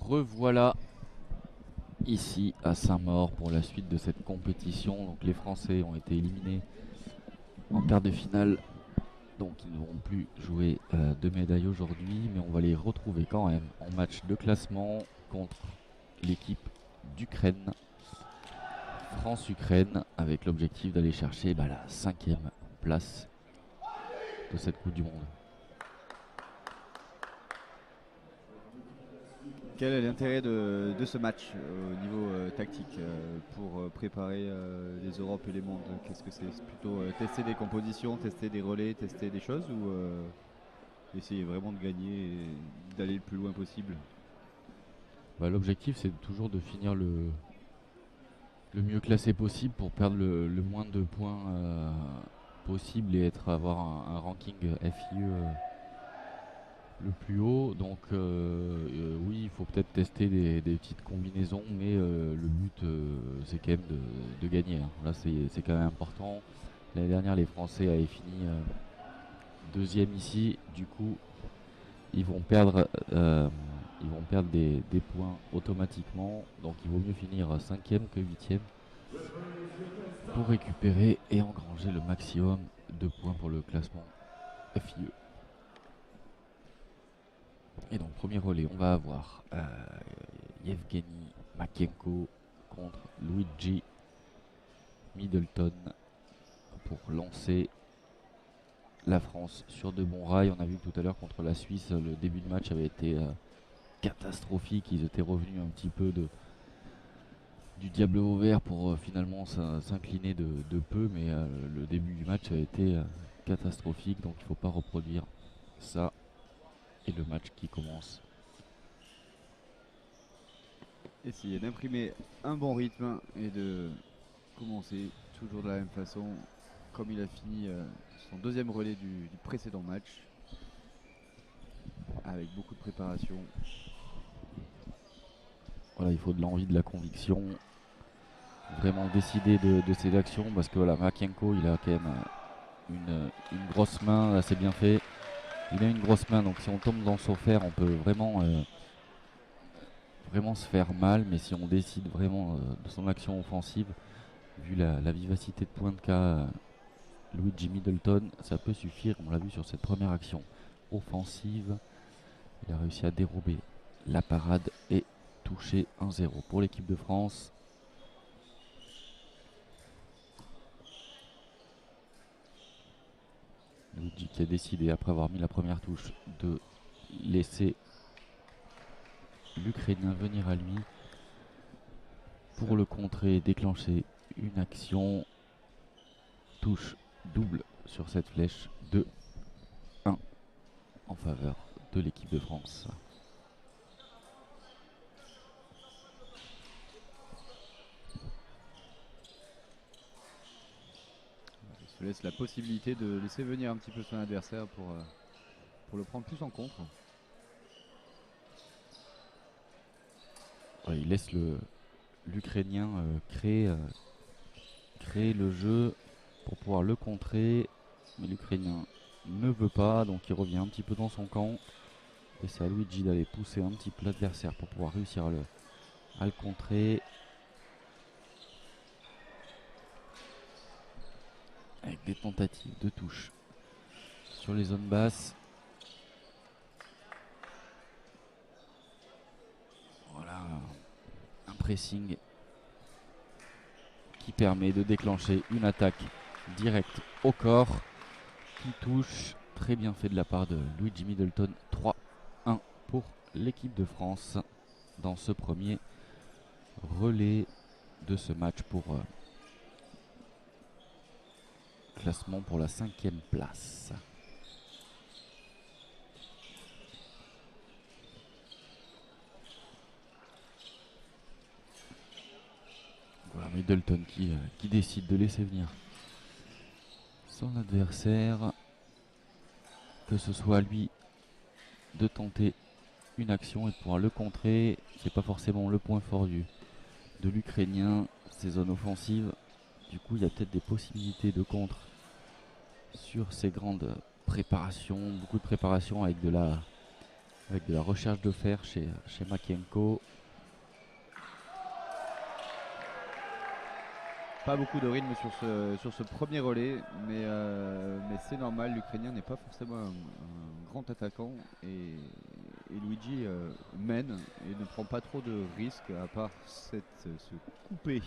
Revoilà ici à Saint-Maur pour la suite de cette compétition. Donc les Français ont été éliminés en quart de finale, donc ils ne vont plus jouer de médailles aujourd'hui, mais on va les retrouver quand même en match de classement contre l'équipe d'Ukraine, France-Ukraine, avec l'objectif d'aller chercher la 5e place de cette Coupe du Monde. Quel est l'intérêt de ce match au niveau tactique pour préparer les Europes et les mondes? Qu'est-ce que c'est plutôt tester des compositions, tester des relais, tester des choses ou essayer vraiment de gagner et d'aller le plus loin possible? L'objectif c'est toujours de finir le mieux classé possible pour perdre le moins de points possible et avoir un ranking FIE le plus haut. Donc oui, il faut peut-être tester des petites combinaisons, mais le but c'est quand même de gagner, hein. Là c'est quand même important. L'année dernière les Français avaient fini deuxième ici, du coup ils vont perdre des points automatiquement, donc il vaut mieux finir 5e que 8e pour récupérer et engranger le maximum de points pour le classement FIE. Et donc premier relais, on va avoir Yevgeny Makienko contre Luigi Middleton pour lancer la France sur de bons rails. On a vu que tout à l'heure contre la Suisse, le début de match avait été catastrophique. Ils étaient revenus un petit peu du diable au vert pour finalement s'incliner de peu, mais le début du match a été catastrophique, donc il ne faut pas reproduire ça. Et le match qui commence. Essayer d'imprimer un bon rythme et de commencer toujours de la même façon comme il a fini son deuxième relais du précédent match, avec beaucoup de préparation. Voilà, il faut de l'envie, de la conviction, vraiment décider de ses actions, parce que voilà, Makienko il a quand même une grosse main, là c'est bien fait. Il a une grosse main, donc si on tombe dans son fer, on peut vraiment se faire mal, mais si on décide vraiment de son action offensive, vu la vivacité de point de cas Luigi Middleton, ça peut suffire. On l'a vu sur cette première action offensive, il a réussi à dérober la parade et toucher 1-0 pour l'équipe de France. Luigi qui a décidé, après avoir mis la première touche, de laisser l'Ukrainien venir à lui pour le contrer et déclencher une action. Touche double sur cette flèche, 2-1 en faveur de l'équipe de France. Il se laisse la possibilité de laisser venir un petit peu son adversaire pour le prendre plus en contre. Ouais, il laisse l'Ukrainien créer le jeu pour pouvoir le contrer, mais l'Ukrainien ne veut pas, donc il revient un petit peu dans son camp, et c'est à Luigi d'aller pousser un petit peu l'adversaire pour pouvoir réussir à le contrer, avec des tentatives de touche sur les zones basses. Voilà un pressing qui permet de déclencher une attaque directe au corps qui touche. Très bien fait de la part de Luigi Middleton. 3-1 pour l'équipe de France dans ce premier relais de ce match pour classement pour la 5e place. Voilà Middleton qui décide de laisser venir son adversaire, que ce soit à lui de tenter une action et de pouvoir le contrer. C'est pas forcément le point fort de l'Ukrainien, ces zones offensives. Du coup il y a peut-être des possibilités de contre sur ces grandes préparations, beaucoup de préparation avec de avec de la recherche de fer chez Makienko. Pas beaucoup de rythme sur ce premier relais, mais c'est normal, l'Ukrainien n'est pas forcément un grand attaquant et Luigi mène et ne prend pas trop de risques à part ce coupé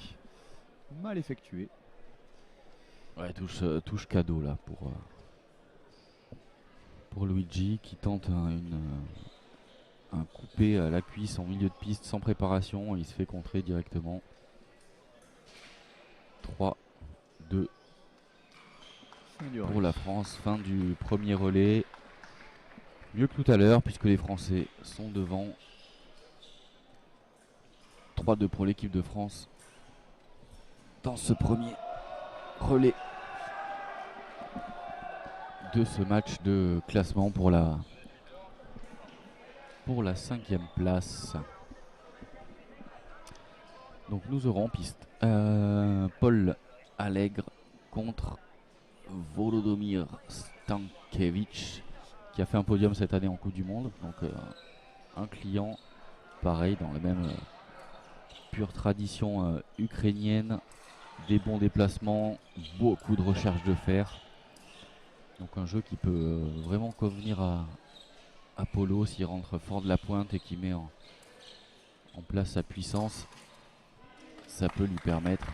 mal effectué. Ouais, touche cadeau là pour Luigi qui tente un coupé à la cuisse en milieu de piste sans préparation et il se fait contrer directement. 3-2 pour la France, fin du premier relais. Mieux que tout à l'heure puisque les Français sont devant. 3-2 pour l'équipe de France dans ce premier relais de ce match de classement pour la 5e place. Donc nous aurons en piste Paul Allègre contre Volodymyr Stankiewicz qui a fait un podium cette année en Coupe du Monde. Donc un client pareil dans la même pure tradition ukrainienne, des bons déplacements, beaucoup de recherche de fer. Donc un jeu qui peut vraiment convenir à Polo s'il rentre fort de la pointe et qui met en place sa puissance. Ça peut lui permettre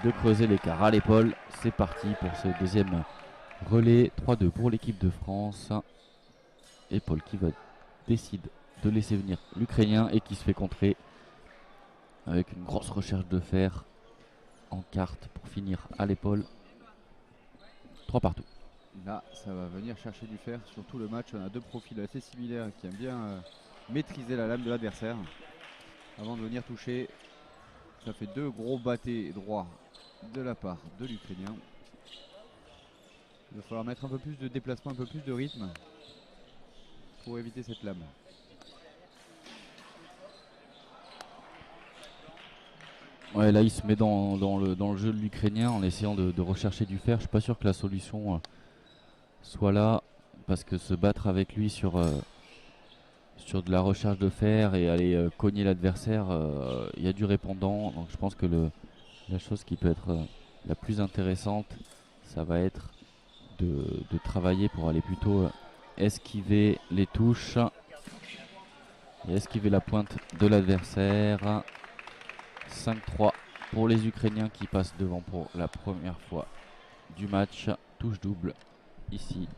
de creuser l'écart. À l'épaule, c'est parti pour ce deuxième relais. 3-2 pour l'équipe de France. Et Paul qui décide de laisser venir l'Ukrainien et qui se fait contrer avec une grosse recherche de fer en carte pour finir à l'épaule. 3 partout. Là, ça va venir chercher du fer sur tout le match. On a deux profils assez similaires qui aiment bien maîtriser la lame de l'adversaire avant de venir toucher. Ça fait deux gros battés droits de la part de l'Ukrainien. Il va falloir mettre un peu plus de déplacement, un peu plus de rythme pour éviter cette lame. Ouais, là il se met dans le jeu de l'Ukrainien en essayant de rechercher du fer. Je suis pas sûr que la solution soit là, parce que se battre avec lui sur de la recherche de fer et aller cogner l'adversaire, il y a du répondant. Donc je pense que la chose qui peut être la plus intéressante, ça va être de travailler pour aller plutôt esquiver les touches et esquiver la pointe de l'adversaire. 5-3 pour les Ukrainiens qui passent devant pour la première fois du match. Touche double ici.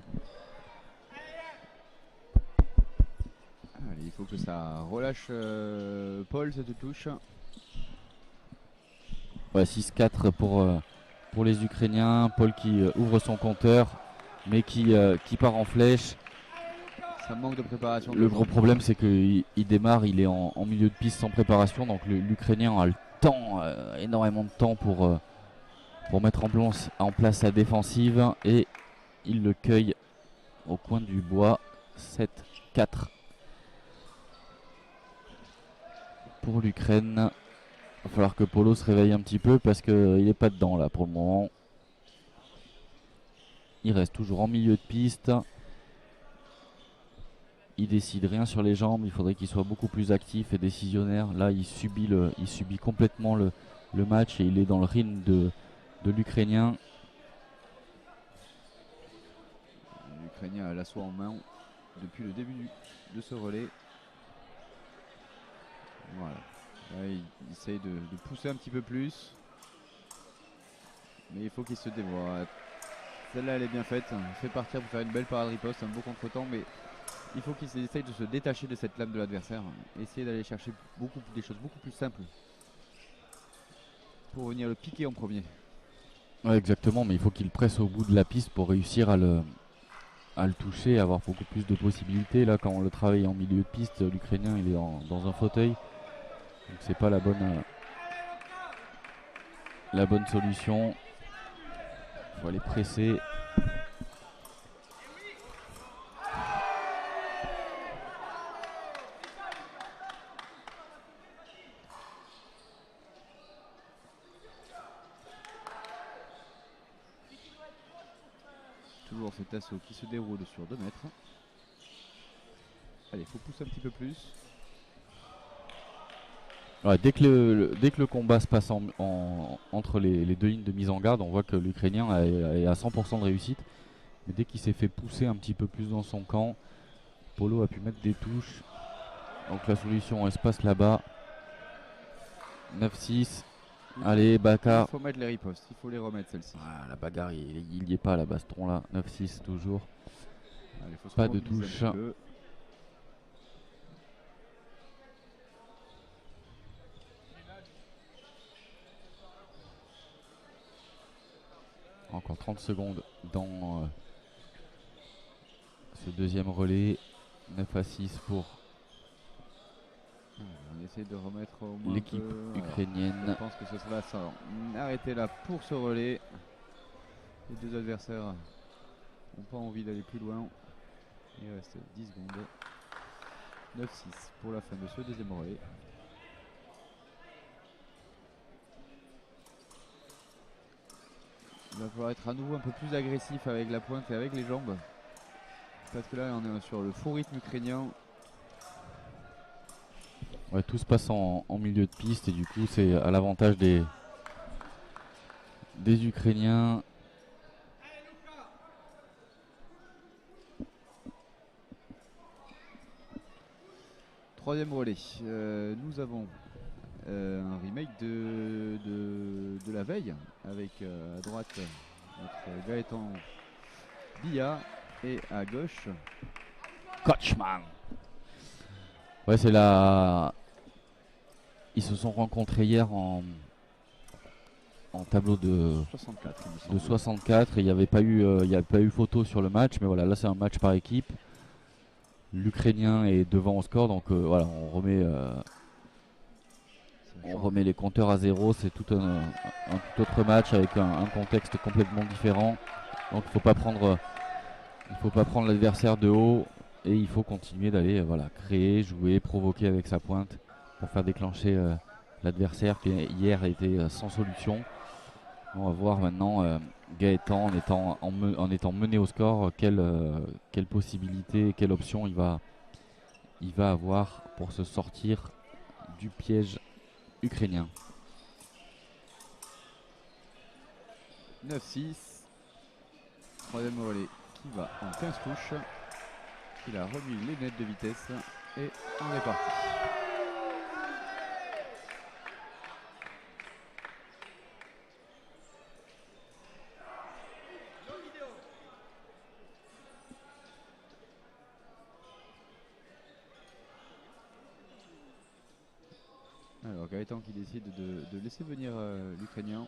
Allez, il faut que ça relâche Paul cette touche. Ouais, 6-4 pour les Ukrainiens. Paul qui ouvre son compteur mais qui part en flèche. Ça manque de préparation. Le gros problème c'est qu'il démarre, il est en milieu de piste sans préparation, donc l'Ukrainien a le temps, énormément de temps pour mettre en place sa défensive et il le cueille au coin du bois. 7-4 pour l'Ukraine. Il va falloir que Polo se réveille un petit peu parce qu'il n'est pas dedans là pour le moment. Il reste toujours en milieu de piste. Il décide rien sur les jambes, il faudrait qu'il soit beaucoup plus actif et décisionnaire. Là il subit complètement le match et il est dans le rythme de l'Ukrainien. L'Ukrainien a l'assaut en main depuis le début de ce relais. Voilà. Là, il essaye de pousser un petit peu plus. Mais il faut qu'il se dévoie. Celle-là elle est bien faite. Il fait partir pour faire une belle parade riposte, un beau contre-temps, mais il faut qu'il essaye de se détacher de cette lame de l'adversaire. Essayer d'aller chercher des choses beaucoup plus simples pour venir le piquer en premier. Ouais, exactement, mais il faut qu'il presse au bout de la piste pour réussir à le toucher, avoir beaucoup plus de possibilités. Là, quand on le travaille en milieu de piste, l'Ukrainien il est dans un fauteuil, donc c'est pas la bonne solution. Il faut aller presser. Toujours cet assaut qui se déroule sur 2 mètres. Allez, il faut pousser un petit peu plus. Ouais, dès que le combat se passe entre les deux lignes de mise en garde, on voit que l'Ukrainien est à 100% de réussite. Mais dès qu'il s'est fait pousser un petit peu plus dans son camp, Polo a pu mettre des touches. Donc la solution, elle se passe là-bas. 9-6. Allez, Bakar. Il faut mettre les ripostes, il faut les remettre celles-ci. Ah, la bagarre, il y est pas, la baston là. 9-6 toujours. Allez, faut se Pas de remobiliser un touche. petit peu. Encore 30 secondes dans ce deuxième relais. 9-6 pour On essaie de remettre au moins l'équipe ukrainienne. Je pense que ce sera ça. Arrêtez là pour ce relais. Les deux adversaires n'ont pas envie d'aller plus loin. Il reste 10 secondes. 9-6 pour la fin de ce deuxième relais. Il va falloir être à nouveau un peu plus agressif avec la pointe et avec les jambes. Parce que là on est sur le faux rythme ukrainien. Ouais, tout se passe en milieu de piste et du coup c'est à l'avantage des Ukrainiens. Troisième relais, nous avons un remake de la veille avec à droite notre Gaëtan Billa et à gauche Kochman. Ouais, c'est la. Ils se sont rencontrés hier en tableau de 64 et il n'y avait pas eu photo sur le match, mais voilà, là c'est un match par équipe. L'Ukrainien est devant au score, donc voilà, on remet les compteurs à zéro. C'est tout un tout autre match avec un contexte complètement différent. Donc il faut pas prendre l'adversaire de haut et il faut continuer d'aller créer, jouer, provoquer avec sa pointe pour faire déclencher l'adversaire qui hier a été sans solution. On va voir maintenant Gaëtan en étant mené au score, quelle possibilité, quelle option il va avoir pour se sortir du piège ukrainien. 9-6. Troisième relais qui va en 15 touches. Il a remis les lunettes de vitesse et on est parti. Alors Gaëtan qui décide de laisser venir l'Ukrainien.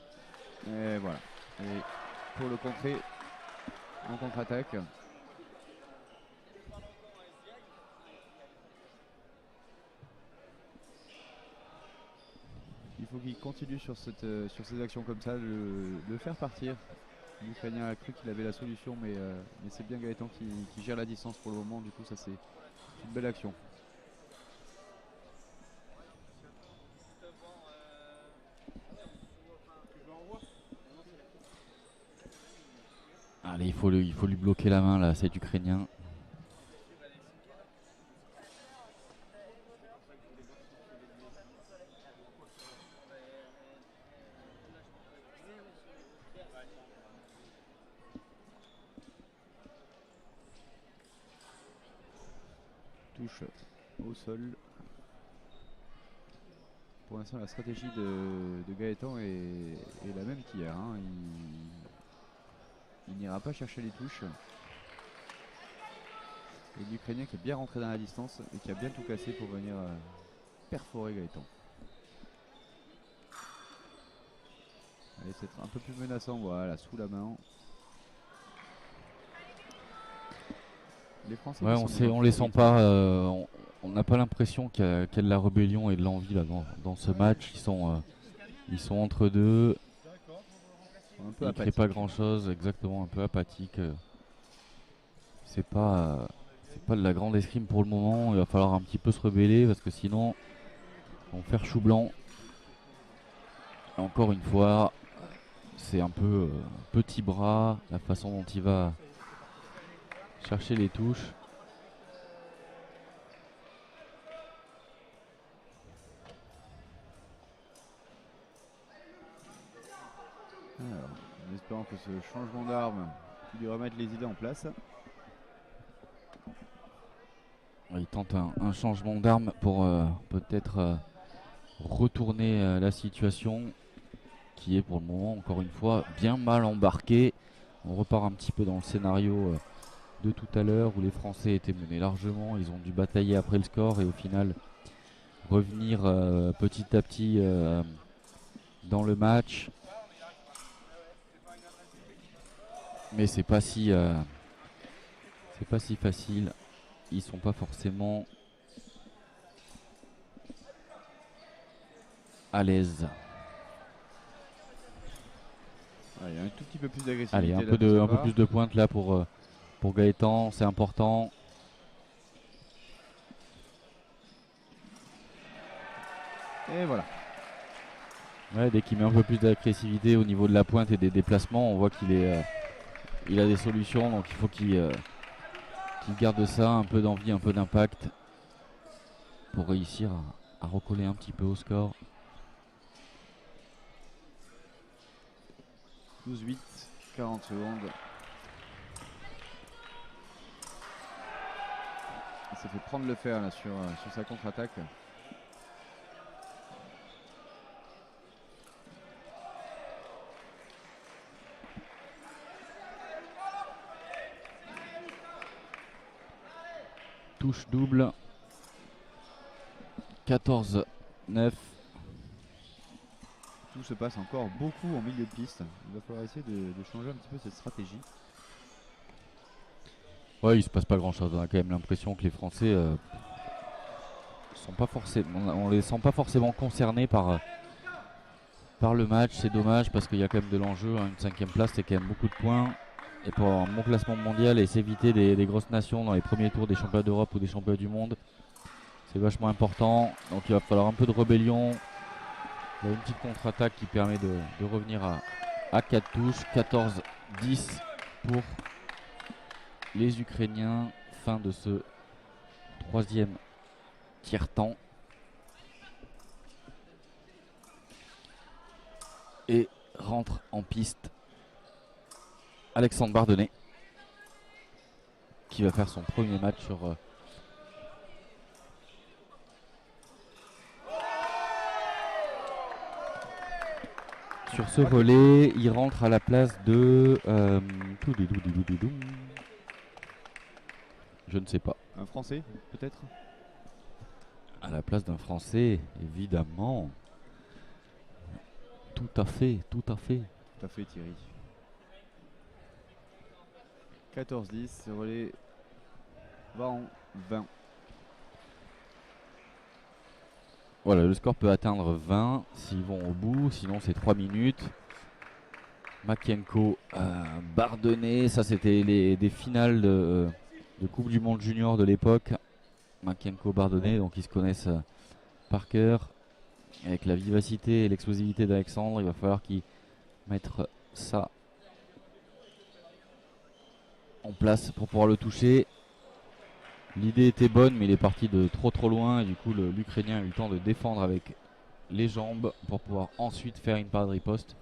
Et voilà. Et pour le contrer, en contre-attaque. Il faut qu'il continue sur ces actions comme ça, le faire partir. L'Ukrainien a cru qu'il avait la solution, mais c'est bien Gaëtan qui gère la distance pour le moment. Du coup, ça c'est une belle action. Allez, il faut lui bloquer la main là, cet Ukrainien. Touche au sol. Pour l'instant, la stratégie de Gaëtan est la même qu'hier. Hein. Il n'ira pas chercher les touches. Et l'Ukrainien qui est bien rentré dans la distance et qui a bien tout cassé pour venir perforer Gaëtan. Allez, c'est un peu plus menaçant, voilà, sous la main. Les Français, Ouais, on les sent pas. On n'a pas l'impression qu'il y a de la rébellion et de l'envie là dans ce match. Ils sont entre deux. Ils ne créent pas grand chose, exactement, un peu apathique. C'est pas de la grande escrime pour le moment. Il va falloir un petit peu se rebeller parce que sinon on va faire chou blanc. Et encore une fois, c'est un peu petit bras la façon dont il va chercher les touches. Alors, en espérant que ce changement d'arme lui remette les idées en place. Il tente un changement d'arme pour peut-être retourner la situation qui est pour le moment, encore une fois, bien mal embarquée. On repart un petit peu dans le scénario de tout à l'heure où les Français étaient menés largement. Ils ont dû batailler après le score et au final revenir petit à petit dans le match. Mais c'est pas si facile. Ils sont pas forcément à l'aise. Il y a un tout petit peu plus d'agressivité. Allez, un peu plus de pointe là pour Gaëtan, c'est important. Et voilà. Ouais, dès qu'il met un peu plus d'agressivité au niveau de la pointe et des déplacements, on voit il a des solutions, donc il faut qu'il garde ça, un peu d'envie, un peu d'impact pour réussir à recoller un petit peu au score. 12-8, 40 secondes. Il s'est fait prendre le fer là sur sa contre-attaque. Touche double. 14-9. Tout se passe encore beaucoup en milieu de piste. Il va falloir essayer de changer un petit peu cette stratégie. Ouais, il se passe pas grand chose. On a quand même l'impression que les Français sont pas forcément, on les sent pas forcément concernés par le match. C'est dommage parce qu'il y a quand même de l'enjeu. Une 5e place, c'est quand même beaucoup de points. Et pour un bon classement mondial et s'éviter des grosses nations dans les premiers tours des championnats d'Europe ou des championnats du monde, c'est vachement important. Donc il va falloir un peu de rébellion. Il y a une petite contre-attaque qui permet de revenir à 4 touches. 14-10 pour les Ukrainiens. Fin de ce 3e tiers-temps. Et rentre en piste Alexandre Bardonnay qui va faire son premier match sur ce relais. Il rentre à la place de je ne sais pas. Un Français peut-être? À la place d'un Français, évidemment. Tout à fait. Tout à fait Thierry. 14-10, relais va en 20. Voilà, le score peut atteindre 20 s'ils vont au bout, sinon c'est 3 minutes. Makienko, Bardonnay, ça c'était des finales de Coupe du Monde Junior de l'époque. Makienko, Bardonnay, donc ils se connaissent par cœur. Avec la vivacité et l'explosivité d'Alexandre, il va falloir qu'ils mettent ça en place pour pouvoir le toucher. L'idée était bonne, mais il est parti de trop loin et du coup l'Ukrainien a eu le temps de défendre avec les jambes pour pouvoir ensuite faire une parade riposte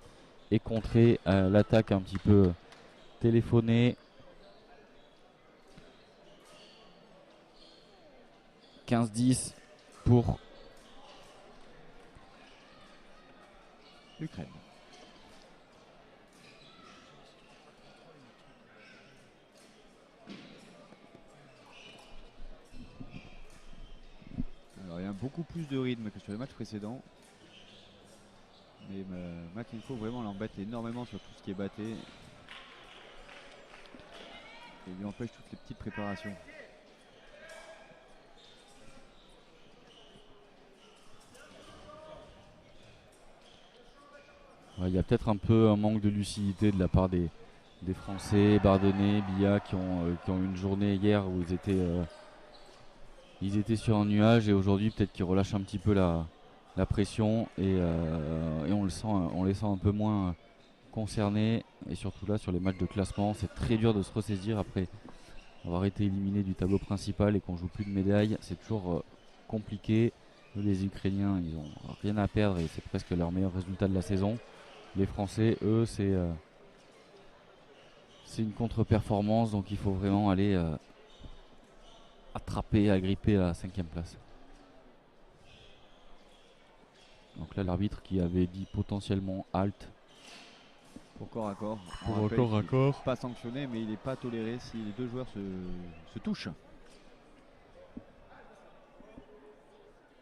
et contrer l'attaque un petit peu téléphonée. 15-10 pour l'Ukraine. Alors il y a beaucoup plus de rythme que sur les matchs précédents. Mais Makienko vraiment l'embête énormément sur tout ce qui est batté. Et il lui empêche toutes les petites préparations. Il y a peut-être un peu un manque de lucidité de la part des Français, Bardonnay, Billa qui ont eu une journée hier où ils étaient sur un nuage et aujourd'hui peut-être qu'ils relâchent un petit peu la pression et on les sent un peu moins concernés. Et surtout là sur les matchs de classement, c'est très dur de se ressaisir après avoir été éliminé du tableau principal et qu'on joue plus de médailles. C'est toujours compliqué. Les Ukrainiens, ils ont rien à perdre et c'est presque leur meilleur résultat de la saison. Les Français, eux, c'est une contre-performance, donc il faut vraiment aller attraper, agripper à la 5e place. Donc là, l'arbitre qui avait dit potentiellement halte. Pour corps à corps. Pour On rappelle corps à qu'il corps. n'est pas sanctionné, mais il n'est pas toléré si les deux joueurs se touchent.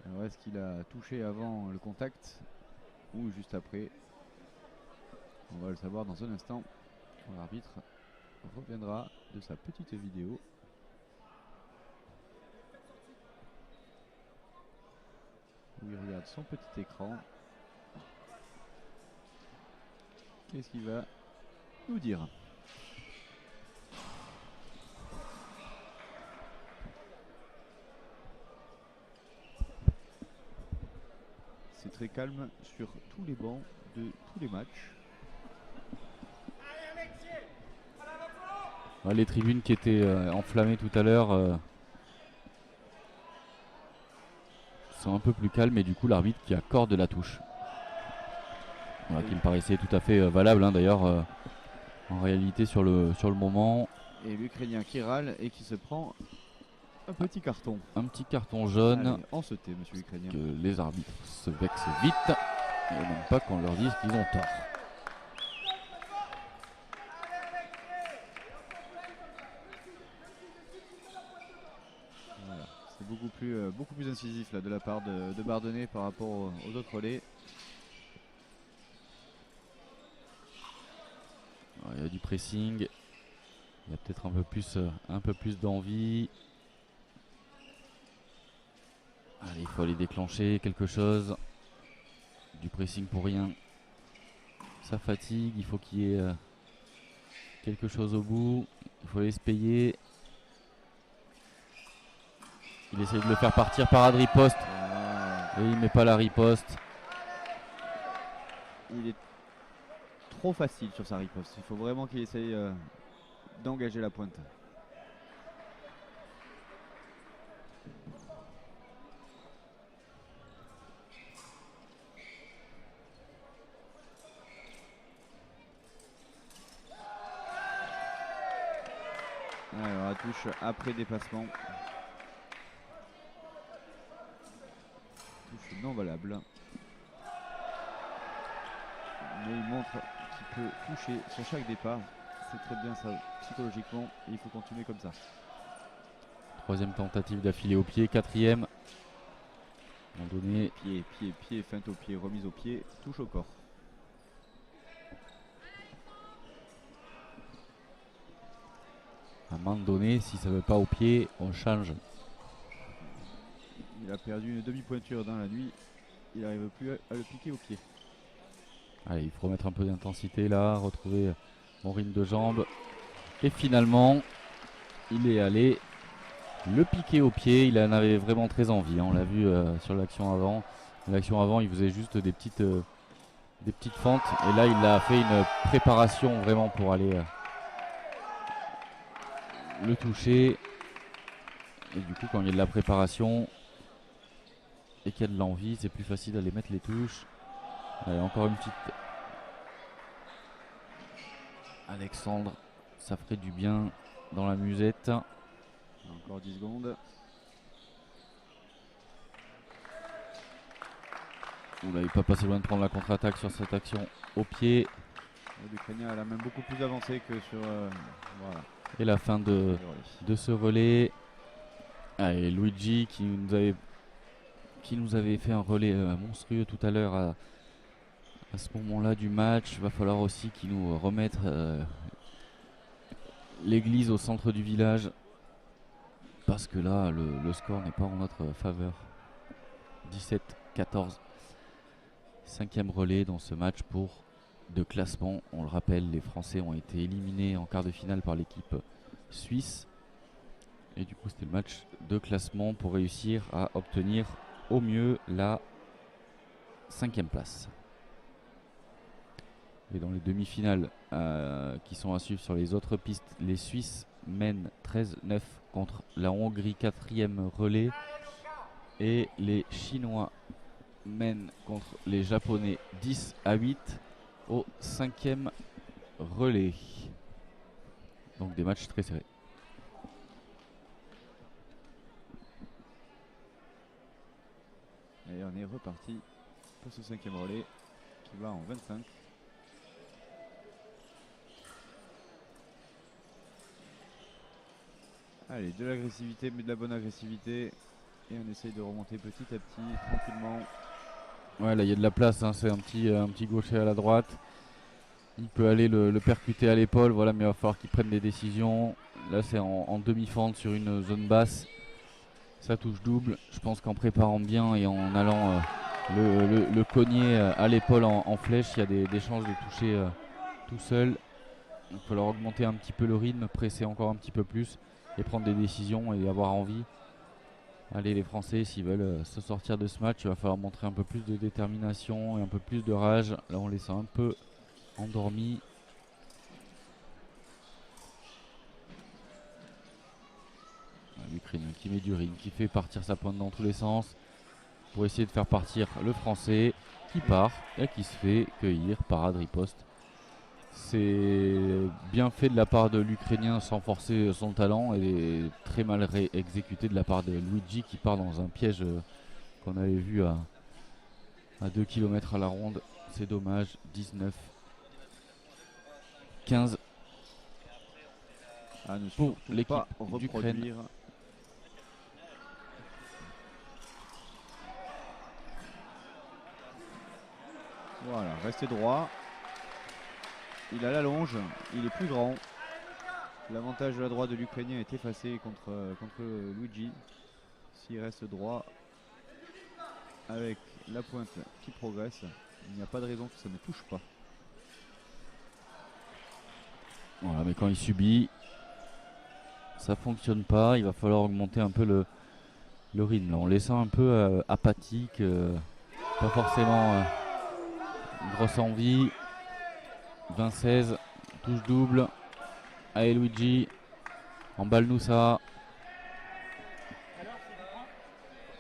Alors est-ce qu'il a touché avant le contact ou juste après? On va le savoir dans un instant. L'arbitre reviendra de sa petite vidéo. Où il regarde son petit écran. Qu'est-ce qu'il va nous dire? C'est très calme sur tous les bancs de tous les matchs. Les tribunes qui étaient enflammées tout à l'heure sont un peu plus calmes, et du coup l'arbitre qui accorde la touche. Voilà, qui me paraissait tout à fait valable, hein, d'ailleurs en réalité sur le moment. Et l'Ukrainien qui râle et qui se prend un petit carton. Un petit carton jaune. Allez, en sauté, monsieur l'Ukrainien. Que les arbitres se vexent vite et n'aiment pas qu'on leur dise qu'ils ont tort. Voilà. C'est beaucoup plus incisif là, de la part de Bardonnay par rapport aux autres relais. Alors, il y a du pressing. Il y a peut-être un peu plus d'envie. Allez, il faut aller déclencher quelque chose. Du pressing pour rien. Ça fatigue, il faut qu'il y ait quelque chose au bout. Il faut aller se payer. Il essaie de le faire partir par Ad riposte. Et il met pas la riposte. Il est trop facile sur sa riposte. Il faut vraiment qu'il essaye d'engager la pointe. Alors la touche après dépassement. Touche non valable. Mais il montre qu'il peut toucher sur chaque départ. C'est très bien ça psychologiquement et il faut continuer comme ça. 3e tentative d'affilée au pied, 4e. À un moment donné, pied, feinte au pied, remise au pied, touche au corps. À un moment donné, si ça ne veut pas au pied, on change. Il a perdu une demi-pointure dans la nuit. Il n'arrive plus à le piquer au pied. Allez, il faut remettre un peu d'intensité là, retrouver mon rythme de jambe. Et finalement, il est allé le piquer au pied. Il en avait vraiment très envie, hein. On l'a vu sur l'action avant. L'action avant, il faisait juste des petites fentes. Et là, il a fait une préparation vraiment pour aller le toucher. Et du coup, quand il y a de la préparation et qu'il y a de l'envie, c'est plus facile d'aller mettre les touches. Allez, encore une petite. Alexandre, ça ferait du bien dans la musette. Encore 10 secondes. Vous n'avez pas passé loin de prendre la contre-attaque sur cette action au pied. L'Ukrainien a même beaucoup plus avancé que sur. Voilà. Et la fin de ce relais. Allez, Luigi qui nous avait fait un relais monstrueux tout à l'heure à ce moment-là du match. Il va falloir aussi qu'il nous remette l'église au centre du village. Parce que là, le score n'est pas en notre faveur. 17-14. 5e relais dans ce match de classement. On le rappelle, les Français ont été éliminés en quart de finale par l'équipe suisse. Et du coup, c'était le match de classement pour réussir à obtenir au mieux la 5e place. Et dans les demi-finales qui sont à suivre sur les autres pistes, les Suisses mènent 13-9 contre la Hongrie, 4e relais. Et les Chinois mènent contre les Japonais 10-8. au 5e relais. Donc des matchs très serrés. Et on est reparti pour ce 5e relais qui va en 25. Allez, de l'agressivité, mais de la bonne agressivité. Et on essaye de remonter petit à petit, tranquillement. Ouais, là il y a de la place, hein, c'est un petit gaucher à la droite. Il peut aller le percuter à l'épaule, voilà, mais il va falloir qu'il prenne des décisions. Là c'est en demi-fente sur une zone basse. Ça touche double. Je pense qu'en préparant bien et en allant le cogner à l'épaule en flèche, il y a des chances de toucher tout seul. Il va falloir augmenter un petit peu le rythme, presser encore un petit peu plus et prendre des décisions et avoir envie. Allez, les Français, s'ils veulent se sortir de ce match, il va falloir montrer un peu plus de détermination et un peu plus de rage. Là on les sent un peu endormis. L'Ukrainien qui met du ring, qui fait partir sa pointe dans tous les sens pour essayer de faire partir le Français qui part et qui se fait cueillir par riposte. C'est bien fait de la part de l'Ukrainien sans forcer son talent et très mal exécuté de la part de Luigi qui part dans un piège qu'on avait vu à 2 km à la ronde. C'est dommage. 19 15 pour l'équipe d'Ukraine. Voilà, restez droit. Il a la longe, il est plus grand. L'avantage de la droite de l'Ukrainien est effacé contre Luigi. S'il reste droit avec la pointe qui progresse, il n'y a pas de raison que ça ne touche pas. Voilà, mais quand il subit, ça fonctionne pas. Il va falloir augmenter un peu le rythme. Là, on les sent un peu apathiques, pas forcément une grosse envie. 20-16, touche double. Allez Luigi, emballe-nous ça.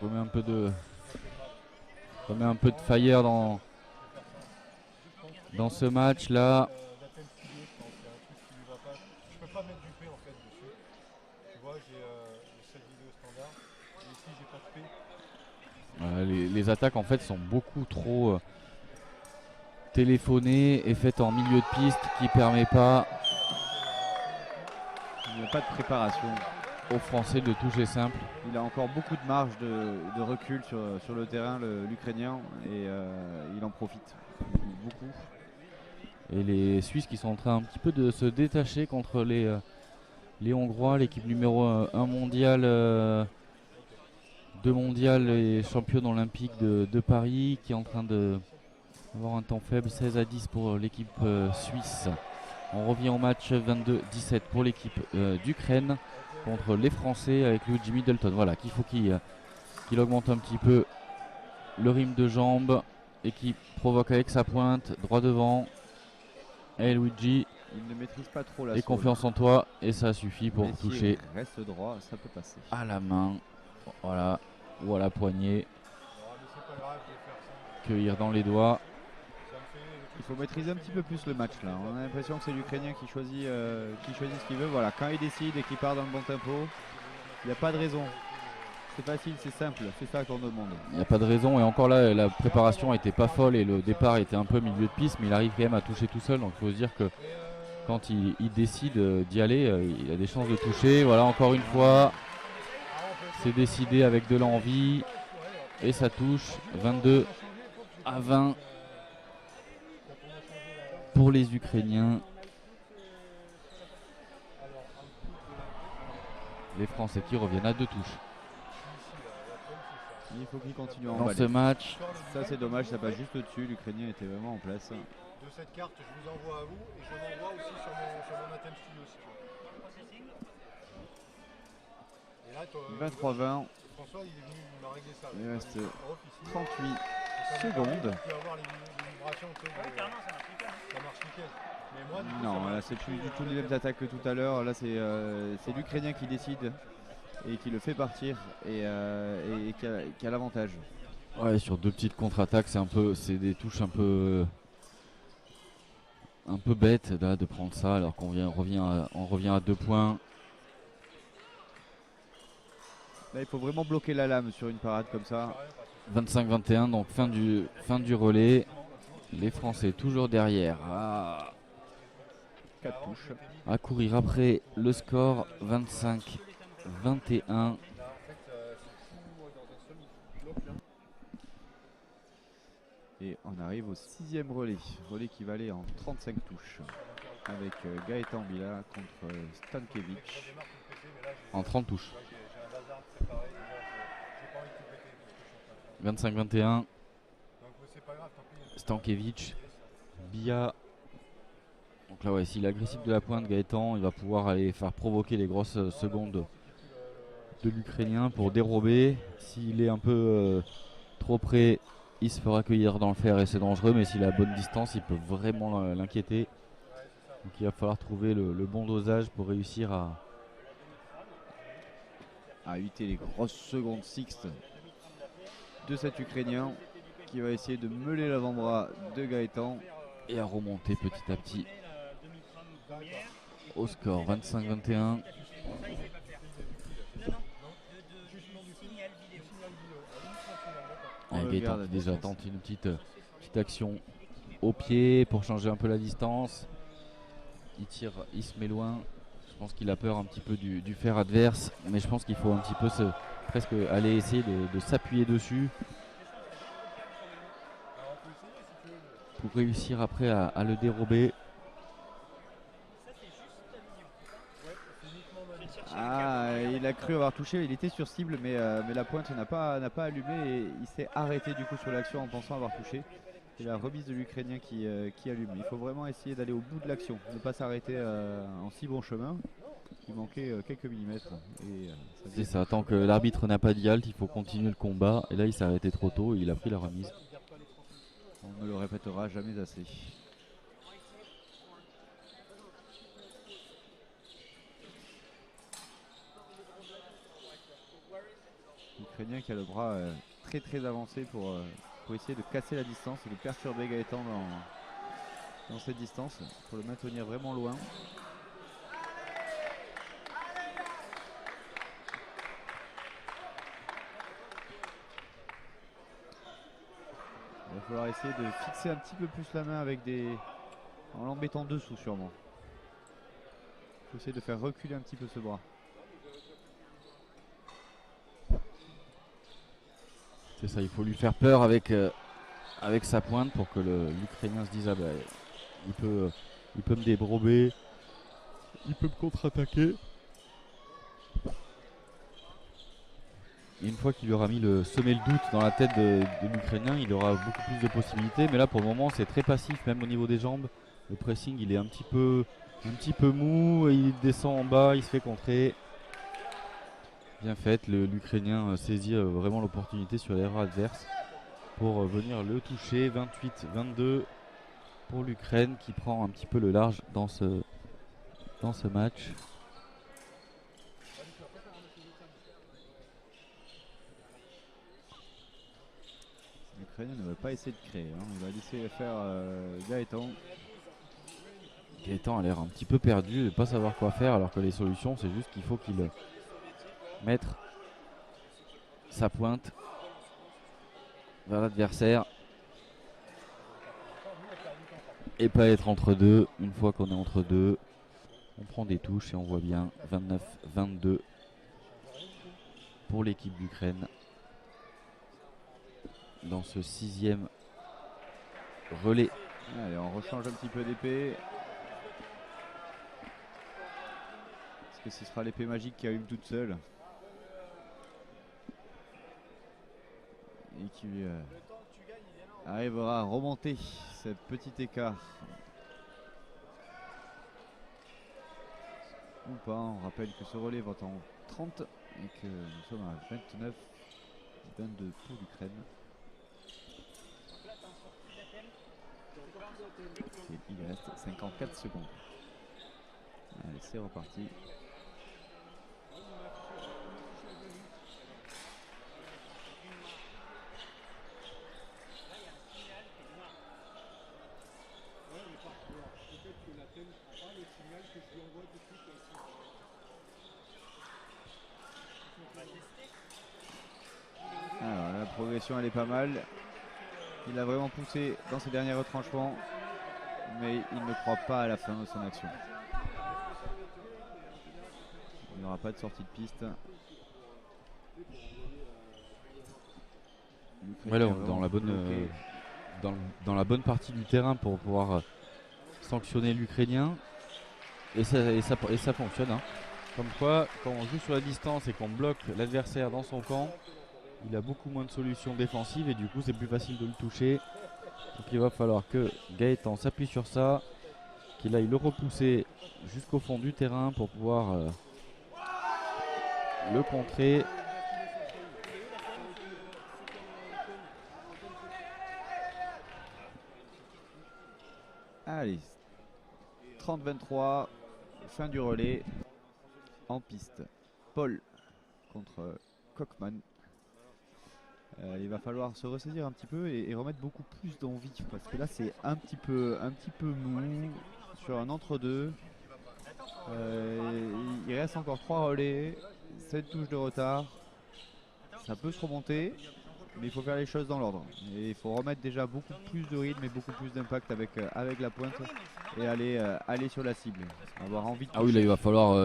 Remet un peu de fire dans ce match là. Je peux pas mettre du P en fait dessus. Tu vois, j'ai cette vidéo standard. Et ici, j'ai pas de P. Les attaques en fait sont beaucoup trop téléphonées et faites en milieu de piste qui permet pas. Il n'y a pas de préparation aux Français de toucher simple. Il a encore beaucoup de marge de recul sur le terrain, l'Ukrainien, et il en profite beaucoup. Et les Suisses qui sont en train un petit peu de se détacher contre les Hongrois, l'équipe numéro 1 mondiale, 2 mondiales et championne olympique de Paris, qui est en train d'avoir un temps faible, 16-10 pour l'équipe suisse. On revient au match 22-17 pour l'équipe d'Ukraine contre les Français avec Luigi Middleton. Voilà, qu'il faut qu'il augmente un petit peu le rythme de jambes et qui provoque avec sa pointe droit devant. Et Luigi, il ne maîtrise pas trop la et confiance en toi, et ça suffit pour toucher. Reste droit, ça peut passer. À la main, voilà, ou à la poignée. Cueillir dans les doigts. Il faut maîtriser un petit peu plus le match là. On a l'impression que c'est l'Ukrainien qui choisit ce qu'il veut. Voilà, quand il décide et qu'il part dans le bon tempo, il n'y a pas de raison. C'est facile, c'est simple, c'est ça qu'on demande. Il n'y a pas de raison, et encore là, la préparation n'était pas folle et le départ était un peu milieu de piste, mais il arrive quand même à toucher tout seul. Donc il faut se dire que quand il décide d'y aller, il a des chances de toucher. Voilà, encore une fois, c'est décidé avec de l'envie et ça touche. 22-20 pour les Ukrainiens. Les Français qui reviennent à 2 touches. Il faut qu'il continue à dans emballer ce match. Ça c'est dommage, ça passe juste au-dessus. L'Ukrainien était vraiment en place. De cette carte, je vous envoie à vous et je l'envoie aussi sur mon Athènes Studio. Et là, 23-20. François, il est venu, il m'a réglé ça. Il reste 38 secondes. Tu peux avoir les vibrations, tu sais, ça marche nickel. Mais moi, du coup, non, là c'est plus du tout les mêmes attaques que tout à l'heure. Là c'est l'Ukrainien qui décide et qui le fait partir et qui a l'avantage. Ouais, sur 2 petites contre-attaques, c'est des touches un peu un peu bête là, de prendre ça alors qu'on revient à 2 points. Là, il faut vraiment bloquer la lame sur une parade comme ça. 25-21, donc fin du relais. Les Français toujours derrière. 4 touches. À courir après le score 25-21. Et on arrive au 6e relais. Relais qui va aller en 35 touches. Avec Gaëtan Bila contre Stankiewicz. En 30 touches. 25-21. Stankiewicz. Bia. Donc là, ouais, s'il est agressif de la pointe, Gaëtan, il va pouvoir aller faire provoquer les grosses secondes de l'Ukrainien pour dérober. S'il est un peu trop près, il se fera cueillir dans le fer et c'est dangereux. Mais s'il a bonne distance, il peut vraiment l'inquiéter. Donc il va falloir trouver le bon dosage pour réussir à éviter les grosses secondes sixtes de cet Ukrainien qui va essayer de meuler l'avant-bras de Gaëtan et à remonter petit à petit au score 25-21. Gaëtan qui déjà tente une petite action au pied pour changer un peu la distance. Il tire, il se met loin. Je pense qu'il a peur un petit peu du fer adverse, mais je pense qu'il faut un petit peu presque aller essayer de s'appuyer dessus pour réussir après à le dérober. Il a cru avoir touché, il était sur cible, mais la pointe n'a pas allumé et il s'est arrêté du coup sur l'action en pensant avoir touché. C'est la remise de l'Ukrainien qui allume. Il faut vraiment essayer d'aller au bout de l'action, ne pas s'arrêter en si bon chemin. Il manquait quelques millimètres. C'est ça, tant que l'arbitre n'a pas dit halt, il faut continuer le combat. Et là, il s'est arrêté trop tôt et il a pris la remise. On ne le répétera jamais assez. L'Ukrainien qui a le bras très très avancé pour essayer de casser la distance et de perturber Gaëtan dans cette distance, pour le maintenir vraiment loin. Il va falloir essayer de fixer un petit peu plus la main avec en l'embêtant dessous sûrement. Il faut essayer de faire reculer un petit peu ce bras. C'est ça, il faut lui faire peur avec sa pointe pour que l'Ukrainien se dise il peut me débrober, il peut me contre-attaquer. Et une fois qu'il aura semé le doute dans la tête de l'Ukrainien, il aura beaucoup plus de possibilités. Mais là pour le moment c'est très passif, même au niveau des jambes. Le pressing il est un petit peu mou, et il descend en bas, il se fait contrer. Bien fait, l'Ukrainien saisit vraiment l'opportunité sur l'erreur adverse pour venir le toucher. 28-22 pour l'Ukraine qui prend un petit peu le large dans ce match. L'Ukrainien ne va pas essayer de créer, il va laisser faire Gaëtan. Gaëtan a l'air un petit peu perdu de ne pas savoir quoi faire, alors que les solutions c'est juste qu'il faut qu'il mette sa pointe vers l'adversaire et pas être entre deux. Une fois qu'on est entre deux, on prend des touches et on voit bien 29-22 pour l'équipe d'Ukraine dans ce 6e relais. Allez, on rechange un petit peu d'épée. Est-ce que ce sera l'épée magique qui allume toute seule et qui arrivera à remonter ce petit écart ou pas? On rappelle que ce relais va en 30 et que nous sommes à 29-22 pour l'Ukraine. Il reste 54 secondes. Allez, c'est reparti. Alors, la progression elle est pas mal. Il a vraiment poussé dans ses derniers retranchements, mais il ne croit pas à la fin de son action. Il n'y aura pas de sortie de piste. Voilà, dans la bonne, dans la bonne partie du terrain pour pouvoir sanctionner l'Ukrainien. Et ça fonctionne. Hein. Comme quoi, quand on joue sur la distance et qu'on bloque l'adversaire dans son camp, il a beaucoup moins de solutions défensives et du coup c'est plus facile de le toucher. Donc il va falloir que Gaëtan s'appuie sur ça, qu'il aille le repousser jusqu'au fond du terrain pour pouvoir le contrer. Allez, 30-23, fin du relais en piste. Paul contre Kochman. Il va falloir se ressaisir un petit peu et remettre beaucoup plus d'envie parce que là c'est un petit peu mou sur un entre-deux. Il reste encore 3 relais, 7 touches de retard. Ça peut se remonter, mais il faut faire les choses dans l'ordre. Et il faut remettre déjà beaucoup plus de rythme et beaucoup plus d'impact avec la pointe et aller sur la cible. Avoir envie de toucher. Ah oui, là il va falloir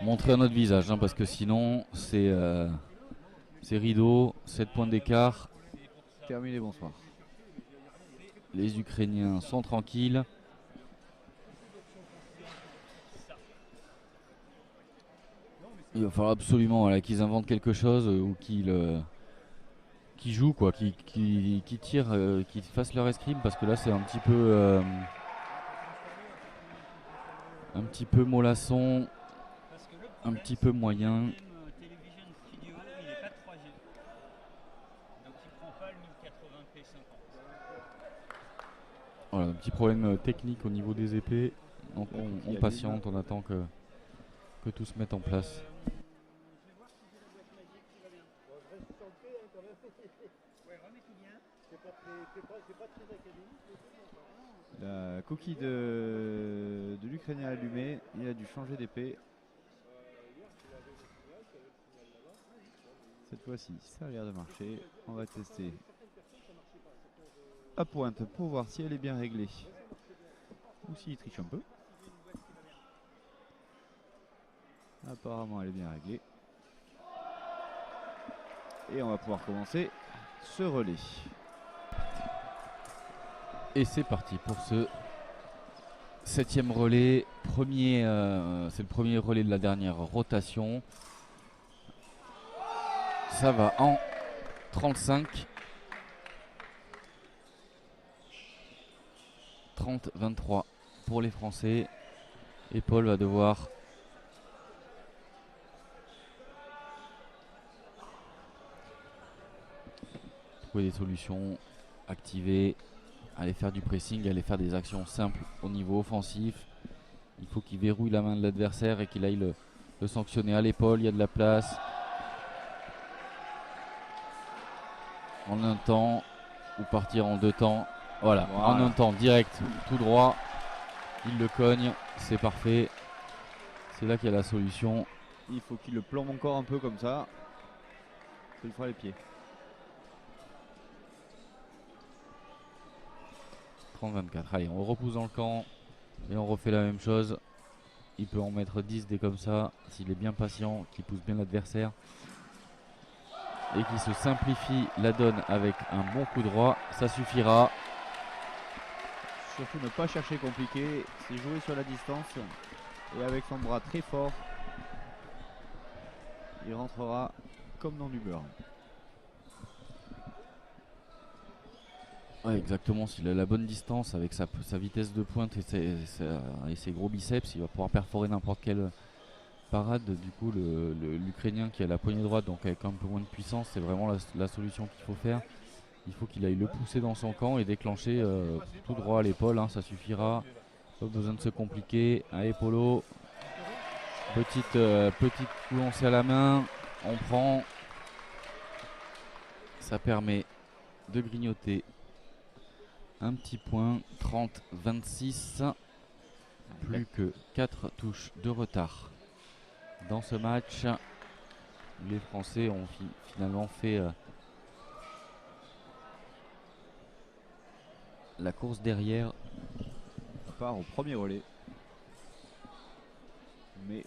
montrer un autre visage hein, parce que sinon c'est rideau, 7 points d'écart. Terminé, bonsoir. Les Ukrainiens sont tranquilles. Il va falloir absolument voilà, qu'ils inventent quelque chose ou qu'ils jouent, quoi, qu'ils tirent, qu'ils fassent leur escrime parce que là c'est un petit peu mollasson, un petit peu moyen. Voilà, un petit problème technique au niveau des épées. Donc on patiente, on attend que tout se mette en place. La coquille de l'Ukrainien allumée, il a dû changer d'épée. Cette fois-ci, ça a l'air de marcher. On va tester à pointe pour voir si elle est bien réglée ou s'il triche un peu. Apparemment, elle est bien réglée. Et on va pouvoir commencer ce relais. Et c'est parti pour ce 7e relais. C'est le premier relais de la dernière rotation. Ça va en 35. 30-23 pour les Français. Et Paul va devoir trouver des solutions, activer, aller faire du pressing, aller faire des actions simples au niveau offensif. Il faut qu'il verrouille la main de l'adversaire et qu'il aille le sanctionner à l'épaule. Il y a de la place. En un temps ou partir en 2 temps. Voilà, en un temps direct, tout droit. Il le cogne, c'est parfait. C'est là qu'il y a la solution. Il faut qu'il le plombe encore un peu comme ça. Ça lui fera les pieds. 30-24. Allez, on repousse dans le camp et on refait la même chose. Il peut en mettre 10 des comme ça s'il est bien patient, qu'il pousse bien l'adversaire et qu'il se simplifie la donne avec un bon coup droit. Ça suffira. Surtout ne pas chercher compliqué, c'est jouer sur la distance et avec son bras très fort, il rentrera comme dans du beurre. Ouais, exactement, s'il a la bonne distance avec sa vitesse de pointe et ses gros biceps, il va pouvoir perforer n'importe quelle parade. Du coup, l'Ukrainien qui a la poignée droite, donc avec un peu moins de puissance, c'est vraiment la solution qu'il faut faire. Il faut qu'il aille le pousser dans son camp et déclencher tout droit à l'épaule, hein, ça suffira. Pas besoin de se compliquer. Allez Polo, petite coup lancée à la main, on prend. Ça permet de grignoter un petit point. 30-26. Plus que 4 touches de retard dans ce match. Les Français ont finalement fait la course derrière. On part au premier relais. Mais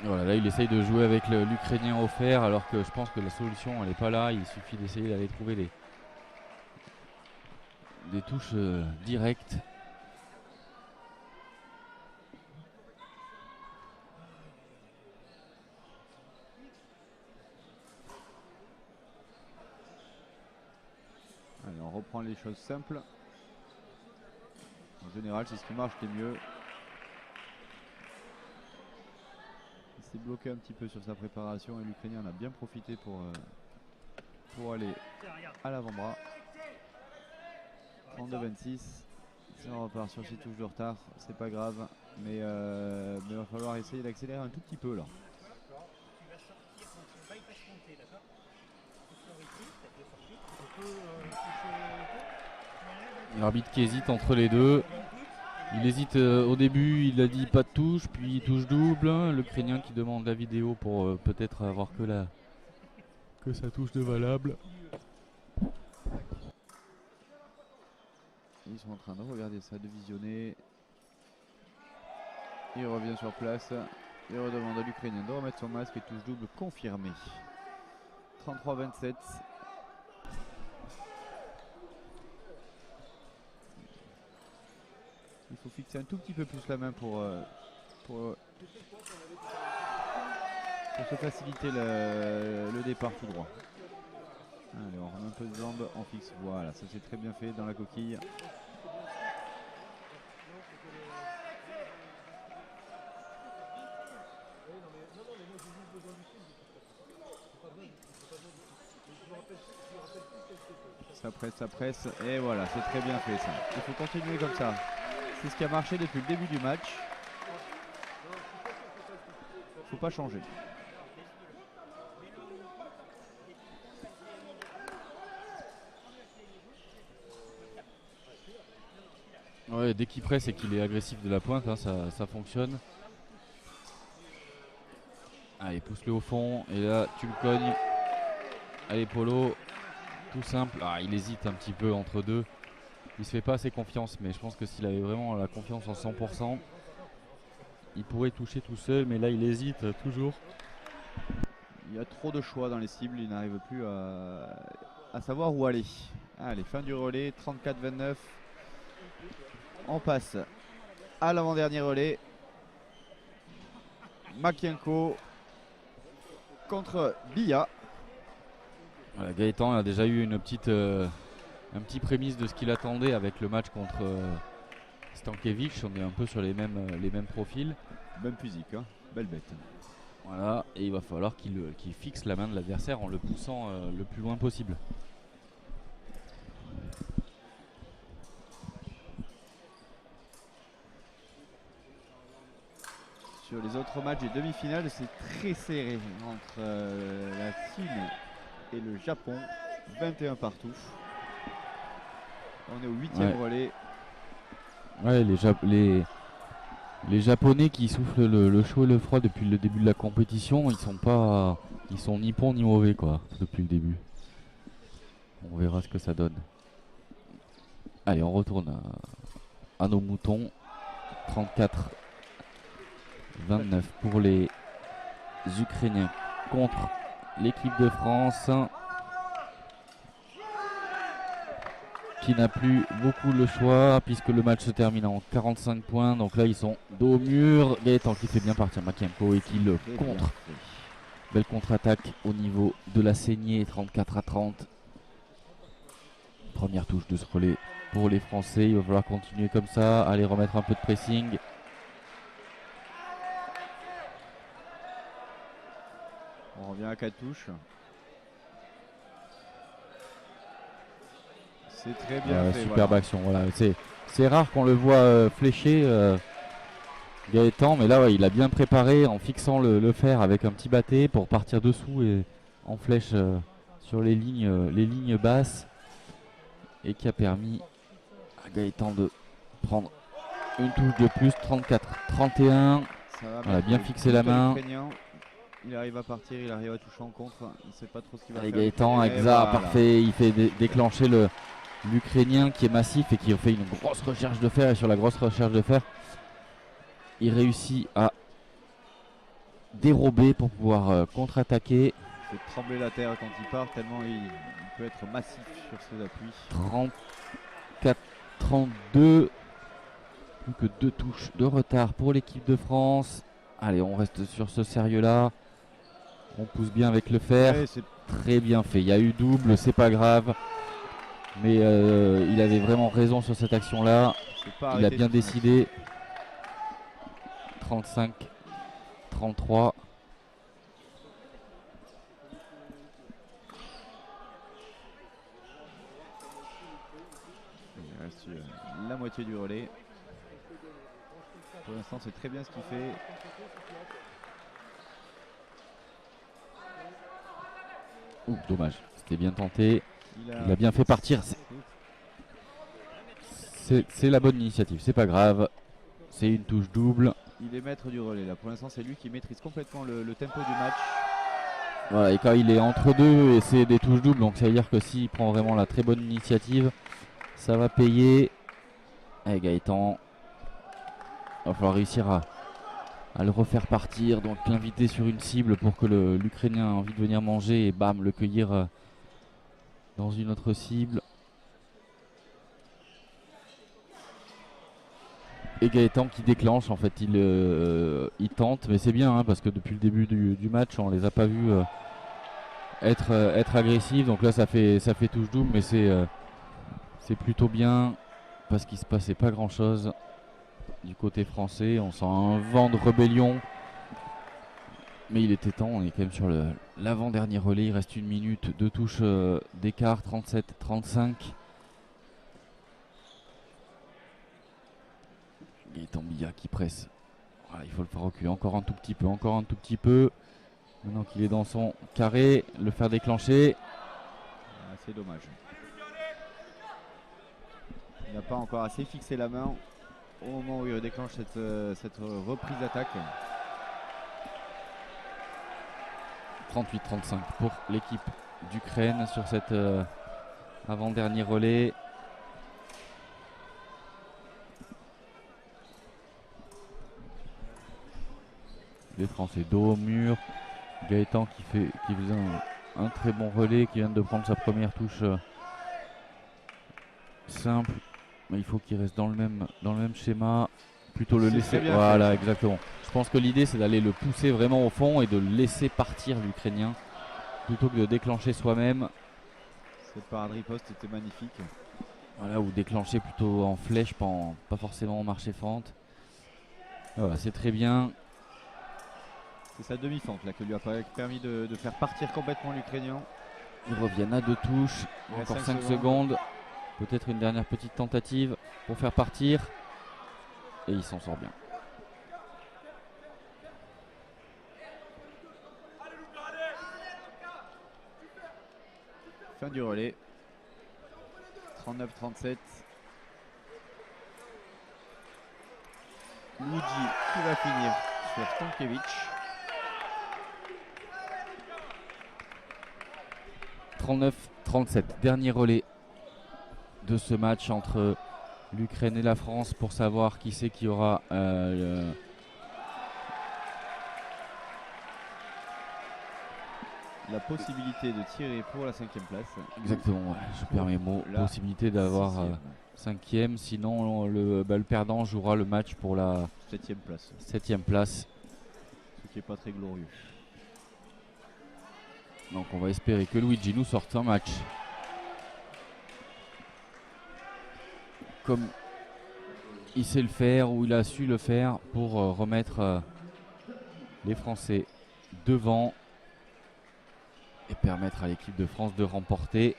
voilà, là il essaye de jouer avec l'Ukrainien offert, alors que je pense que la solution elle n'est pas là. Il suffit d'essayer d'aller trouver des touches directes. allez, on reprend les choses simples. En général, c'est ce qui marche le mieux. Il s'est bloqué un petit peu sur sa préparation et l'Ukrainien en a bien profité pour aller à l'avant-bras. 32-26. Si on repart sur 6 touches de retard, c'est pas grave, mais il va falloir essayer d'accélérer un tout petit peu là. L'arbitre qui hésite entre les deux. Il hésite au début, il a dit pas de touche, puis touche double. L'Ukrainien qui demande la vidéo pour peut-être avoir que sa touche de valable. Ils sont en train de regarder ça, de visionner. Il revient sur place. Il redemande à l'Ukrainien de remettre son masque et touche double confirmée. 33-27. Il faut fixer un tout petit peu plus la main pour se faciliter le départ tout droit. Allez, on remet un peu de jambes, on fixe. Voilà, ça c'est très bien fait dans la coquille. Ça presse, et voilà, c'est très bien fait ça. Il faut continuer comme ça. C'est ce qui a marché depuis le début du match. Faut pas changer. Ouais, dès qu'il presse et qu'il est agressif de la pointe, hein, ça fonctionne. Allez, pousse-le au fond, et là tu le cognes. Allez Polo, tout simple. Ah, il hésite un petit peu entre deux. Il se fait pas assez confiance, mais je pense que s'il avait vraiment la confiance en 100%, il pourrait toucher tout seul, mais là il hésite toujours. Il y a trop de choix dans les cibles, il n'arrive plus à savoir où aller. Allez, fin du relais, 34-29. On passe à l'avant-dernier relais. Makienko contre Bia. Voilà, Gaëtan a déjà eu un petit prémisse de ce qu'il attendait avec le match contre Stankiewicz. On est un peu sur les mêmes profils. Même physique, hein. Belle bête. Voilà, et il va falloir qu'il fixe la main de l'adversaire en le poussant le plus loin possible. Sur les autres matchs des demi-finales, c'est très serré entre la Chine et le Japon. 21 partout. On est au 8e relais. Ouais, les Japonais qui soufflent le chaud et le froid depuis le début de la compétition, ils sont ni bons ni mauvais quoi, depuis le début. On verra ce que ça donne. Allez, on retourne à nos moutons. 34-29 pour les Ukrainiens contre l'équipe de France, qui n'a plus beaucoup le choix puisque le match se termine en 45 points. Donc là ils sont dos au mur. Gaëtan qui fait bien partir Makienko et qui le contre. Belle contre-attaque au niveau de la saignée. 34-30. Première touche de ce relais pour les Français. Il va falloir continuer comme ça. Aller remettre un peu de pressing. On revient à 4 touches. C'est très bien fait. Superbe voilà. action. Voilà. C'est rare qu'on le voit flécher Gaëtan, mais là ouais, il a bien préparé en fixant le fer avec un petit batté pour partir dessous et en flèche sur les lignes basses, et qui a permis à Gaëtan de prendre une touche de plus, 34-31. Ça va Voilà, mettre bien le fixé la contre main. l'Ukrainien. Il arrive à partir, il arrive à toucher en contre. Il ne sait pas trop ce qu'il va Allez, faire. Gaëtan, Et Exa, voilà. parfait. Il fait déclencher l'Ukrainien qui est massif et qui fait une grosse recherche de fer. Et sur la grosse recherche de fer, il réussit à dérober pour pouvoir contre-attaquer. Il fait trembler la terre quand il part, tellement il peut être massif sur ses appuis. 34-32. Plus que 2 touches de retard pour l'équipe de France. Allez, on reste sur ce sérieux-là. On pousse bien avec le fer. Ouais, c'est Très bien fait. Il y a eu double, c'est pas grave. Mais il avait vraiment raison sur cette action-là. pas Il a arrêté bien tout ce match. décidé. 35-33. Il reste la moitié du relais. Pour l'instant, c'est très bien ce qu'il fait. Ouh, dommage. C'était bien tenté. Il Il a bien fait partir. C'est la bonne initiative. C'est pas grave. C'est une touche double. Il est maître du relais là. Pour l'instant, c'est lui qui maîtrise complètement le tempo du match. Voilà, et quand il est entre deux, et c'est des touches doubles, donc ça veut dire que s'il prend vraiment la très bonne initiative, ça va payer. Allez, Gaëtan, il va falloir réussir à le refaire partir, donc l'inviter sur une cible pour que l'Ukrainien ait envie de venir manger et bam, le cueillir dans une autre cible. Et Gaëtan qui déclenche, en fait, il tente, mais c'est bien hein, parce que depuis le début du match, on les a pas vus être agressifs. Donc là, ça fait touche double, mais c'est plutôt bien parce qu'il se passait pas grand chose du côté français. On sent un vent de rébellion, mais il était temps. On est quand même sur l'avant-dernier relais. Il reste 1 minute, 2 touches d'écart, 37-35. Gaëtan Billa qui presse. Voilà, il faut le faire reculer encore un tout petit peu, encore un tout petit peu. Maintenant qu'il est dans son carré, le faire déclencher. Ah, c'est dommage. Il n'a pas encore assez fixé la main au moment où il déclenche cette reprise d'attaque. 38-35 pour l'équipe d'Ukraine sur cet avant-dernier relais. Les Français dos au mur. Gaëtan qui faisait un très bon relais, qui vient de prendre sa première touche simple. Mais il faut qu'il reste dans le même schéma. Plutôt le laisser. Voilà, fait. Exactement. Je pense que l'idée c'est d'aller le pousser vraiment au fond et de le laisser partir l'Ukrainien plutôt que de déclencher soi-même. Cette parade riposte était magnifique. Voilà, ou déclencher plutôt en flèche, pas forcément en marché-fente. Voilà, c'est très bien. C'est sa demi-fente là qui lui a permis de faire partir complètement l'Ukrainien. Ils reviennent à 2 touches. Encore 5 secondes. Peut-être une dernière petite tentative pour faire partir. Et il s'en sort bien. Fin du relais. 39-37. Luigi qui va finir sur Stankiewicz. 39-37. Dernier relais de ce match entre l'Ukraine et la France pour savoir qui c'est qui aura la possibilité de tirer pour la 5e place. Exactement, ouais, je perds mes mots. Possibilité d'avoir 5e, sinon le perdant jouera le match pour la 7e place. 7e place. Ce qui n'est pas très glorieux. Donc on va espérer que Luigi nous sorte un match comme il sait le faire ou il a su le faire pour remettre les Français devant et permettre à l'équipe de France de remporter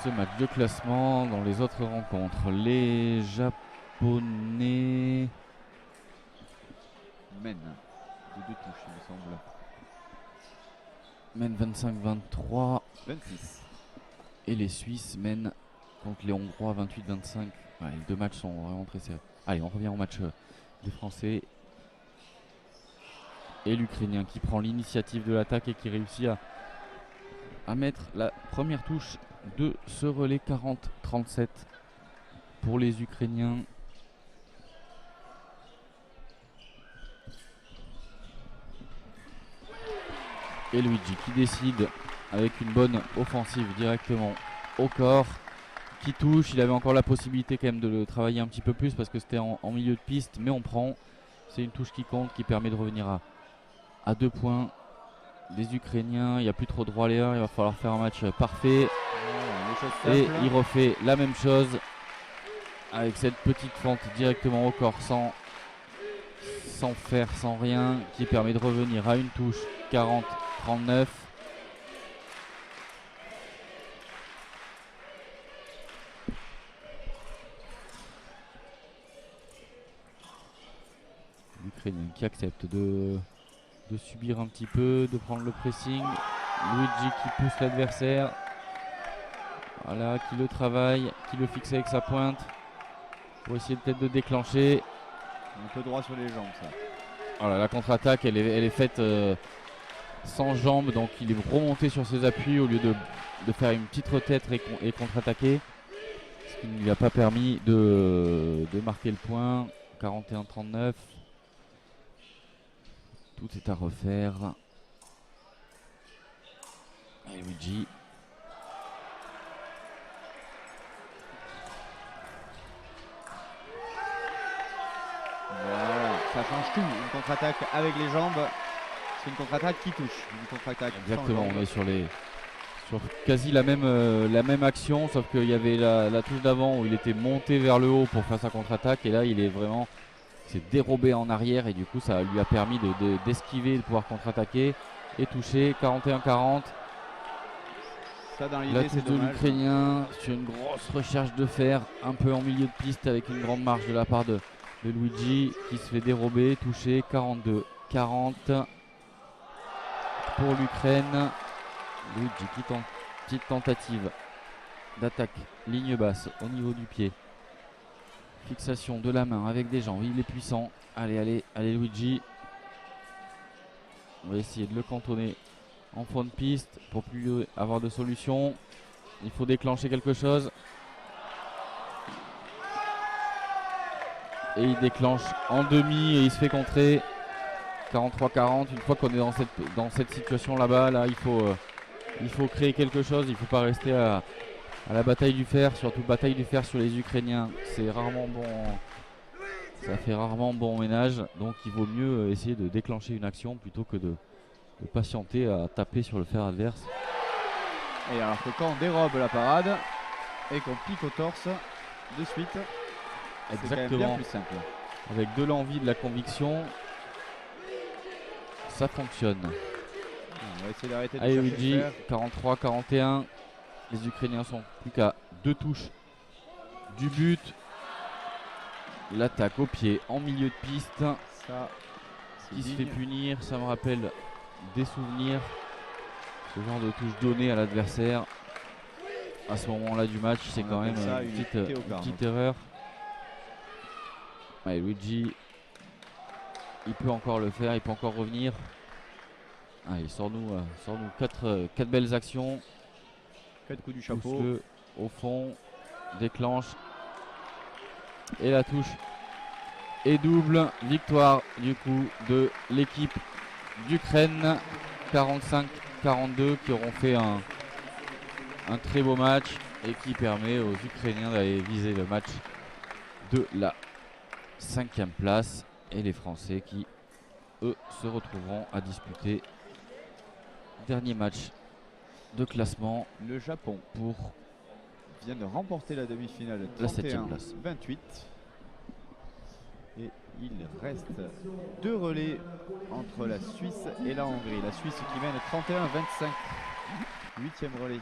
ce match de classement. Dans les autres rencontres, les Japonais mènent de 2 touches, il me semble. Mènent 25-23. 26. Et les Suisses mènent contre les Hongrois 28-25. Ouais, les deux matchs sont vraiment très serrés. Allez, on revient au match des Français. Et l'Ukrainien qui prend l'initiative de l'attaque et qui réussit à mettre la première touche de ce relais 40-37 pour les Ukrainiens. Et Luigi qui décide avec une bonne offensive directement au corps, qui touche. Il avait encore la possibilité quand même de le travailler un petit peu plus parce que c'était en milieu de piste, mais on prend. C'est une touche qui compte, qui permet de revenir à 2 points. Les Ukrainiens, il n'y a plus trop de droit à l'erreur, il va falloir faire un match parfait. Et il refait la même chose avec cette petite fente directement au corps sans faire, sans rien, qui permet de revenir à une touche 40-39. L'Ukrainien qui accepte de subir un petit peu, de prendre le pressing. Luigi qui pousse l'adversaire. Voilà, qui le travaille, qui le fixe avec sa pointe pour essayer peut-être de déclencher. Un peu droit sur les jambes, ça. Voilà, la contre-attaque elle est faite sans jambes, donc il est remonté sur ses appuis au lieu de faire une petite retraite et contre-attaquer, ce qui ne lui a pas permis de marquer le point. 41-39. Tout est à refaire. Et Luigi. Voilà, ça change tout. Une contre-attaque avec les jambes, c'est une contre-attaque qui touche. Une contre-attaque exactement, on est sur quasi la même action, sauf qu'il y avait la touche d'avant où il était monté vers le haut pour faire sa contre-attaque, et là il est vraiment s'est dérobé en arrière, et du coup ça lui a permis d'esquiver, de pouvoir contre-attaquer et toucher. 41-40. Ça, dans l'idée, la touche c'est de dommage. l'Ukrainien sur une grosse recherche de fer, un peu en milieu de piste avec une grande marge de la part de Luigi qui se fait dérober, toucher. 42-40 pour l'Ukraine. Luigi qui tente petite tentative d'attaque, ligne basse au niveau du pied. Fixation de la main avec des jambes, il est puissant. Allez Luigi. On va essayer de le cantonner en fond de piste pour plus avoir de solution. Il faut déclencher quelque chose. Et il déclenche en demi et il se fait contrer. 43-40. Une fois qu'on est dans cette situation là-bas, là, il faut créer quelque chose. Il ne faut pas rester à la bataille du fer, surtout bataille du fer sur les Ukrainiens. C'est rarement bon. Ça fait rarement bon ménage. Donc il vaut mieux essayer de déclencher une action plutôt que de patienter à taper sur le fer adverse. Et alors que quand on dérobe la parade et qu'on pique au torse de suite, c'est quand même bien plus simple. Avec de l'envie, de la conviction, ça fonctionne. On va essayer d'arrêter de Allez chercher Luigi, le fer. 43-41. Les Ukrainiens sont plus qu'à 2 touches du but. L'attaque au pied en milieu de piste. Ça, qui se fait punir, ça me rappelle des souvenirs. Ce genre de touche donnée à l'adversaire à ce moment-là du match, c'est quand même une petite erreur. Allez, Luigi, il peut encore le faire, il peut encore revenir. Allez, sort-nous 4 belles actions. 4 coups du chapeau. Pousse-le au fond, déclenche. Et la touche est double. Victoire du coup de l'équipe d'Ukraine. 45-42 qui auront fait un très beau match et qui permet aux Ukrainiens d'aller viser le match de la 5e place. Et les Français qui, eux, se retrouveront à disputer dernier match de classement. Le Japon vient de remporter la demi-finale la 7e place. 28. Et il reste 2 relais entre la Suisse et la Hongrie. La Suisse qui mène 31-25. 8e relais.